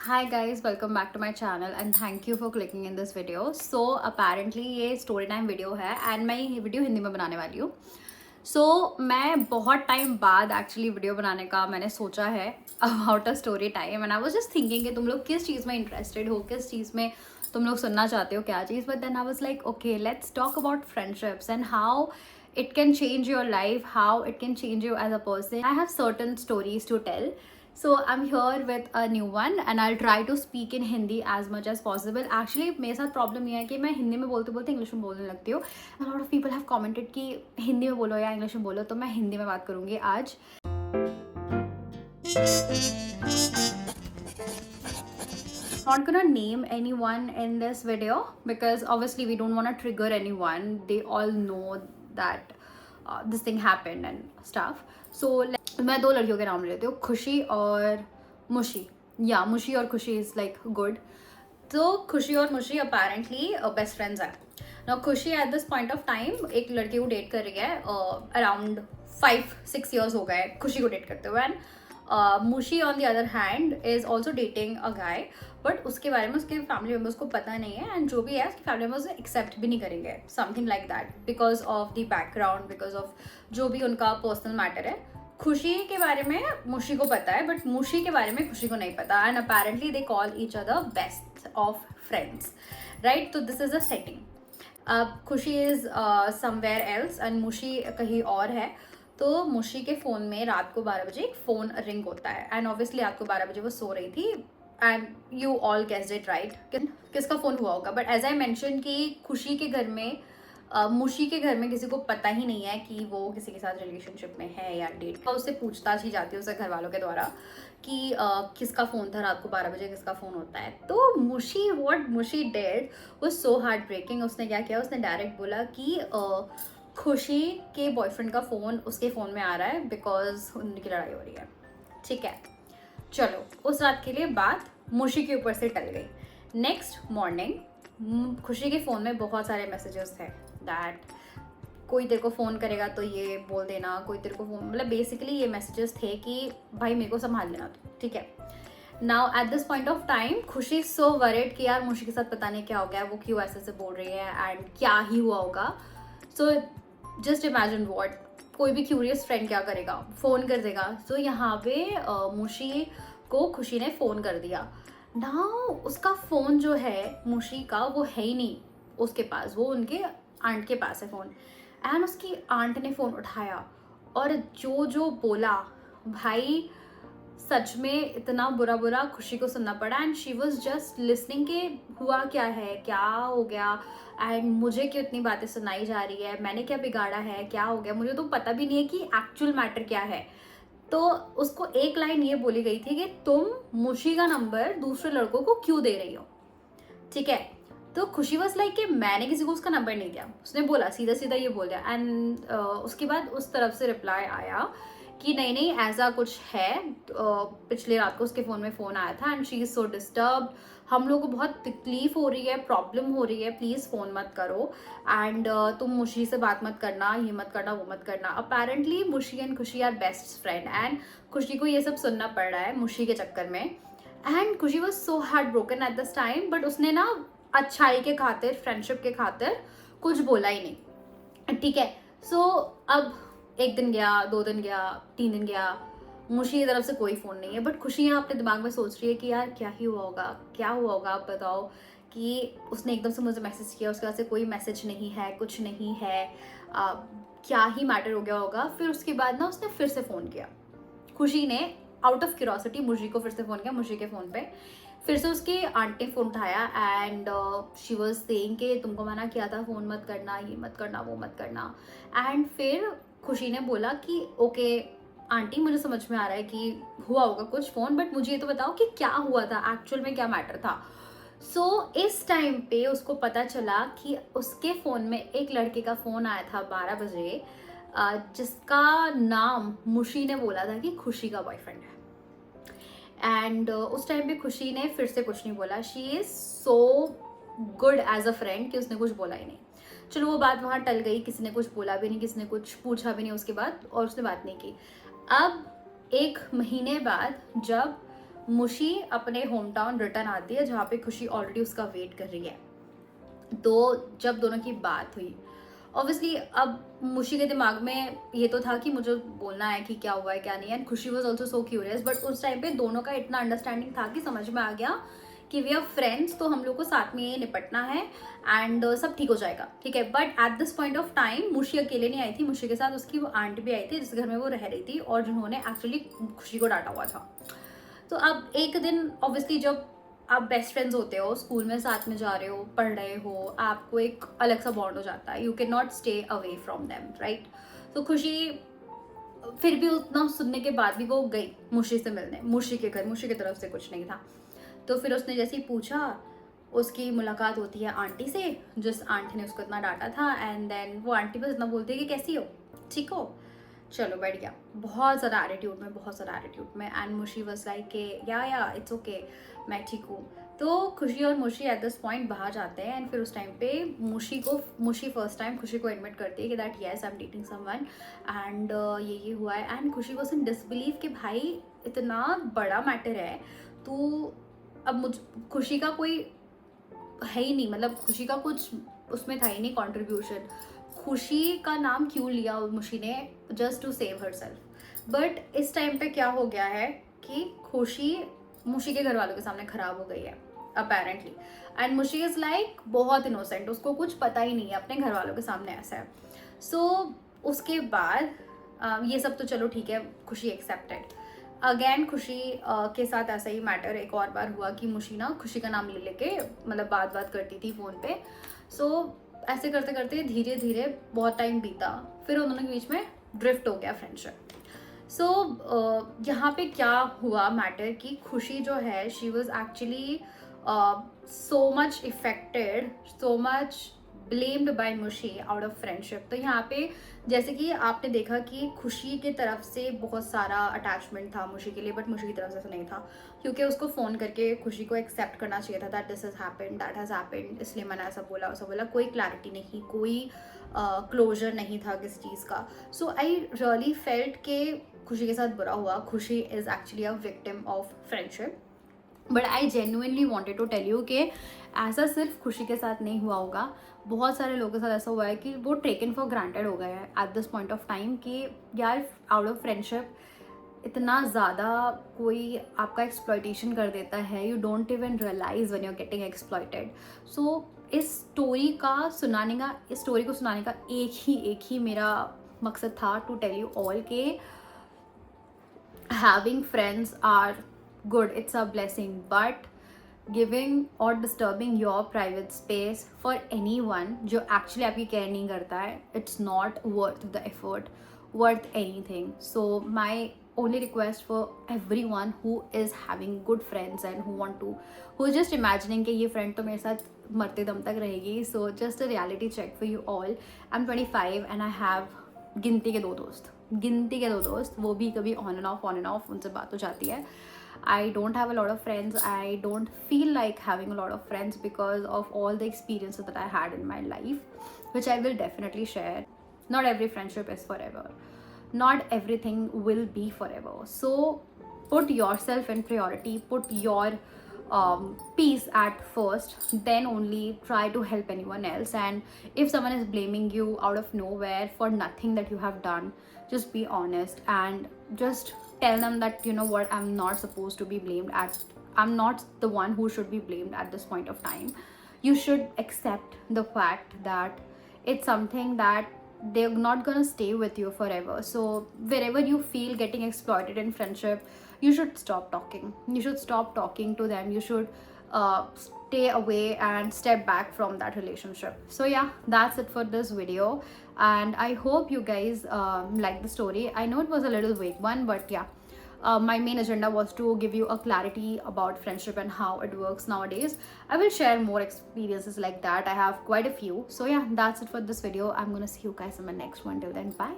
Hi guys, welcome back to my channel and thank you for clicking in this video. So apparently ये story time video है and मैं ये video Hindi में बनाने वाली हूँ. So मैं बहुत टाइम बाद actually video बनाने का मैंने सोचा है about a story time and I was just thinking कि तुम लोग किस चीज़ में interested हो, किस चीज़ में तुम लोग सुनना चाहते हो, क्या चीज़. But then I was like, okay, let's talk about friendships and how it can change your life, how it can change you as a person. I have certain stories to tell. So I'm here with a new one and I'll try to speak in Hindi as much as possible. Actually मेरे साथ problem ये है कि मैं हिंदी में बोलते बोलते English में बोलने लगती हूँ. A lot of people have commented कि हिंदी में बोलो या इंग्लिश में बोलो, तो मैं हिंदी में बात करूँगी आज. Not gonna name anyone in this video because obviously we don't want to trigger anyone. They all know that this thing happened and stuff. So मैं दो लड़कियों के नाम लेती हूँ, खुशी और मुशी. या मुशी और खुशी इज लाइक गुड. तो खुशी और मुशी अपेरेंटली बेस्ट फ्रेंड्स हैं. नाउ खुशी eight this point of time एक लड़की को डेट कर रही है. अराउंड 5-6 years हो गए खुशी को डेट करते हुए. And Mushi on the other hand is also dating a guy, but उसके बारे में उसके फैमिली मेम्बर्स को पता नहीं है. एंड जो भी है उसके फैमिली मेम्बर्स एक्सेप्ट भी नहीं करेंगे, something like that, because of the background, because of जो भी उनका पर्सनल मैटर है. खुशी के बारे में मुशी को पता है, बट मुशी के बारे में खुशी को नहीं पता. And apparently they call each other best of friends, right. तो दिस इज अ सेटिंग. अब खुशी इज समवेयर एल्स एंड मुशी कहीं और है. तो मुशी के फ़ोन में रात को 12 बजे एक फ़ोन रिंग होता है. एंड ऑब्वियसली रात को 12 बजे वो सो रही थी. And you all guessed it right, किसका फ़ोन हुआ होगा. बट एज आई मैंशन कि खुशी के घर में मुशी के घर में किसी को पता ही नहीं है कि वो किसी के साथ रिलेशनशिप में है या डेट. उससे पूछताछ ही जाती है उसके घर वालों के द्वारा कि किसका फ़ोन था रात को 12 बजे, किसका फ़ोन होता है. तो Mushi what Mushi did was so heart breaking. उसने क्या किया, उसने डायरेक्ट बोला कि खुशी के बॉयफ्रेंड का फ़ोन उसके फ़ोन में आ रहा है बिकॉज उनकी लड़ाई हो रही है. ठीक है, चलो उस रात के लिए बात मुशी के ऊपर से टल गई. नेक्स्ट मॉर्निंग खुशी के फ़ोन में बहुत सारे मैसेजेस थे दैट कोई तेरे को फ़ोन करेगा तो ये बोल देना, कोई तेरे को फ़ोन, मतलब बेसिकली ये मैसेजेस थे कि भाई मेरे को संभाल लेना तो. ठीक है. Now at this point of time खुशी सो वरिड कि यार मुशी के साथ पता नहीं क्या हो गया, वो क्यों ऐसे से बोल रही है एंड क्या ही हुआ होगा. सो जस्ट इमेजिन वॉट, कोई भी क्यूरियस फ्रेंड क्या करेगा, फ़ोन कर देगा. सो यहाँ पे मुशी को खुशी ने फ़ोन कर दिया. नाउ उसका फ़ोन जो है मुशी का वो है ही नहीं उसके पास, वो उनके आंट के पास है फ़ोन. एंड उसकी आंट ने फ़ोन उठाया और जो जो बोला भाई सच में इतना बुरा बुरा खुशी को सुनना पड़ा. And she was just listening के हुआ क्या है, क्या हो गया, एंड मुझे क्यों इतनी बातें सुनाई जा रही है, मैंने क्या बिगाड़ा है, क्या हो गया, मुझे तो पता भी नहीं है कि एक्चुअल मैटर क्या है. तो उसको एक लाइन ये बोली गई थी कि तुम मुशी का नंबर दूसरे लड़कों को क्यों दे रही हो. ठीक है. तो खुशी वॉज लाइक कि मैंने किसी को उसका नंबर नहीं दिया. उसने बोला सीधा सीधा ये बोल दिया. एंड उसके बाद उस तरफ से रिप्लाई आया कि नहीं नहीं ऐसा कुछ है. पिछले रात को उसके फ़ोन में फ़ोन आया था and she is so disturb, हम लोग को बहुत तकलीफ हो रही है, प्रॉब्लम हो रही है, प्लीज़ फ़ोन मत करो. एंड तुम मुशी से बात मत करना, ये मत करना, वो मत करना. अपेरेंटली मुशी एंड खुशी आर बेस्ट फ्रेंड एंड खुशी को ये सब सुनना पड़ रहा है मुशी के चक्कर में. एंड खुशी was so heart broken at this time. But उसने ना अच्छाई के खातिर, फ्रेंडशिप के खातिर कुछ बोला ही नहीं. ठीक है. सो अब एक दिन गया, 2 दिन गया, 3 दिन गया, मुशी की तरफ से कोई फ़ोन नहीं है. बट खुशी यहाँ अपने दिमाग में सोच रही है कि यार क्या ही हुआ होगा, क्या हुआ होगा, आप बताओ. कि उसने एकदम से मुझे मैसेज किया, उसके बाद से कोई मैसेज नहीं है, कुछ नहीं है, क्या ही मैटर हो गया होगा. फिर उसके बाद ना उसने फिर से फ़ोन किया. खुशी ने आउट ऑफ क्यूरोसिटी मुशी को फिर से फ़ोन किया. मुशी के फ़ोन पे फिर से उसकी आंटी ने फ़ोन उठाया एंड शी वॉज सेइंग कि तुमको मना किया था फ़ोन मत करना, ये मत करना, वो मत करना. एंड फिर खुशी ने बोला कि ओके आंटी मुझे समझ में आ रहा है कि हुआ होगा कुछ फ़ोन, बट मुझे ये तो बताओ कि क्या हुआ था, एक्चुअल में क्या मैटर था. सो इस टाइम पे उसको पता चला कि उसके फ़ोन में एक लड़के का फ़ोन आया था 12 बजे जिसका नाम मुशी ने बोला था कि खुशी का बॉयफ्रेंड है. एंड उस टाइम पे खुशी ने फिर से कुछ नहीं बोला. She is so good as a friend कि उसने कुछ बोला ही नहीं. चलो वो बात वहाँ टल गई, किसी ने कुछ बोला भी नहीं, किसी ने कुछ पूछा भी नहीं उसके बाद, और उसने बात नहीं की. अब 1 महीने बाद जब मुशी अपने होम टाउन रिटर्न आती है जहाँ पे खुशी ऑलरेडी उसका वेट कर रही है। तो जब दोनों की बात हुई, ऑब्वियसली अब मुशी के दिमाग में ये तो था कि मुझे बोलना है कि क्या हुआ है क्या नहीं है, एंड खुशी was also so curious, but उस टाइम पे दोनों का इतना अंडरस्टैंडिंग था कि समझ में आ गया कि वी आर फ्रेंड्स, तो हम लोग को साथ में ये निपटना है एंड सब ठीक हो जाएगा, ठीक है। But at this point of time Mushi अकेले नहीं आई थी, मुशी के साथ उसकी वो आंट भी आई थी जिस घर में वो रह रही थी और जिन्होंने एक्चुअली खुशी को डांटा हुआ था। तो अब एक दिन ऑब्वियसली जब आप बेस्ट फ्रेंड्स होते हो, स्कूल में साथ में जा रहे हो, पढ़ रहे हो, आपको एक अलग सा बॉन्ड हो जाता है, you can not stay away from them, right. तो खुशी फिर भी उतना सुनने के बाद भी वो गई मुशी से मिलने, मुशी के घर, मुशी की तरफ से कुछ नहीं था। तो फिर उसने जैसे ही पूछा, उसकी मुलाकात होती है आंटी से, जिस आंटी ने उसको इतना डांटा था, एंड देन वो आंटी बस इतना बोलती है कि कैसी हो, ठीक हो, चलो बैठ गया, बहुत ज़्यादा एटीट्यूड में, बहुत ज़्यादा एटीट्यूड में। एंड मुशी वॉज लाइक के या इट्स ओके, मैं ठीक हूँ। तो खुशी और मुशी एट दिस पॉइंट बाहर जाते हैं, एंड फिर उस टाइम पे मुशी फर्स्ट टाइम खुशी को एडमिट करती है कि that yes I am dating someone, and ये हुआ है। एंड खुशी वॉज इन डिसबिलीव कि भाई इतना बड़ा मैटर है, तो अब खुशी का कोई है ही नहीं, मतलब खुशी का कुछ उसमें था ही नहीं कॉन्ट्रीब्यूशन। खुशी का नाम क्यों लिया मुशी ने, just to save her self. But इस टाइम पे क्या हो गया है कि खुशी मुशी के घर वालों के सामने खराब हो गई है apparently, and Munshi is like बहुत इनोसेंट, उसको कुछ पता ही नहीं है, अपने घर वालों के सामने ऐसा है। सो उसके बाद ये सब तो चलो ठीक है, खुशी एक्सेप्टेड। अगेन खुशी के साथ ऐसा ही मैटर एक और बार हुआ कि मुशी ना खुशी का नाम ले लेके मतलब बात करती थी फ़ोन पे। सो ऐसे करते करते धीरे धीरे बहुत टाइम बीता, फिर उन दोनों के बीच में ड्रिफ्ट हो गया फ्रेंडशिप। सो यहाँ पे क्या हुआ मैटर कि खुशी जो है she was actually so much affected, so much blamed by Mushi out of friendship. तो यहाँ पे जैसे कि आपने देखा कि खुशी की तरफ से बहुत सारा अटैचमेंट था मुशी के लिए, बट मुशी की तरफ से नहीं था, क्योंकि उसको फ़ोन करके खुशी को एक्सेप्ट करना चाहिए था that this has happened, that has happened, इसलिए मैंने ऐसा बोला, कोई क्लैरिटी नहीं, कोई क्लोजर नहीं था किसी चीज़ का। सो आई रियली फेल्ट के खुशी के साथ बुरा हुआ, Khushi is actually a victim of friendship. But I genuinely wanted to tell you कि ऐसा सिर्फ खुशी के साथ नहीं हुआ होगा, बहुत सारे लोगों के साथ ऐसा हुआ है कि वो टेकन फॉर ग्रांटेड हो गए हैं eight this point of time कि यार आउट ऑफ फ्रेंडशिप इतना ज़्यादा कोई आपका एक्सप्लॉयटेशन कर देता है, you don't even realize when you are getting exploited. So इस स्टोरी को सुनाने का एक ही मेरा मकसद था टू टेल यू ऑल के having friends are good, it's a blessing, but giving or disturbing your private space for anyone जो actually आपकी care नहीं करता है, it's not worth the effort, worth anything. So my only request for everyone who is having good friends and who is just imagining कि ये friend तो मेरे साथ मरते दम तक रहेगी, so just a reality check for you all. I'm 25 and I have गिनती के दो दोस्त, वो भी कभी ऑन एंड ऑफ उनसे बात हो जाती है। I don't have a lot of friends, I don't feel like having a lot of friends because of all the experiences that I had in my life, which I will definitely share. Not every friendship is forever, not everything will be forever, so put yourself in priority, put your peace at first, then only try to help anyone else. And if someone is blaming you out of nowhere for nothing that you have done, just be honest and just tell them that you know what, I'm not supposed to be blamed, I'm not the one who should be blamed at this point of time. You should accept the fact that it's something that they're not gonna stay with you forever. So wherever you feel getting exploited in friendship, you should stop talking to them. You should stay away and step back from that relationship. So yeah, that's it for this video, and I hope you guys like the story. I know it was a little vague one, but yeah, my main agenda was to give you a clarity about friendship and how it works nowadays. I will share more experiences like that. I have quite a few. So yeah, that's it for this video. I'm gonna see you guys in my next one. Till then, bye.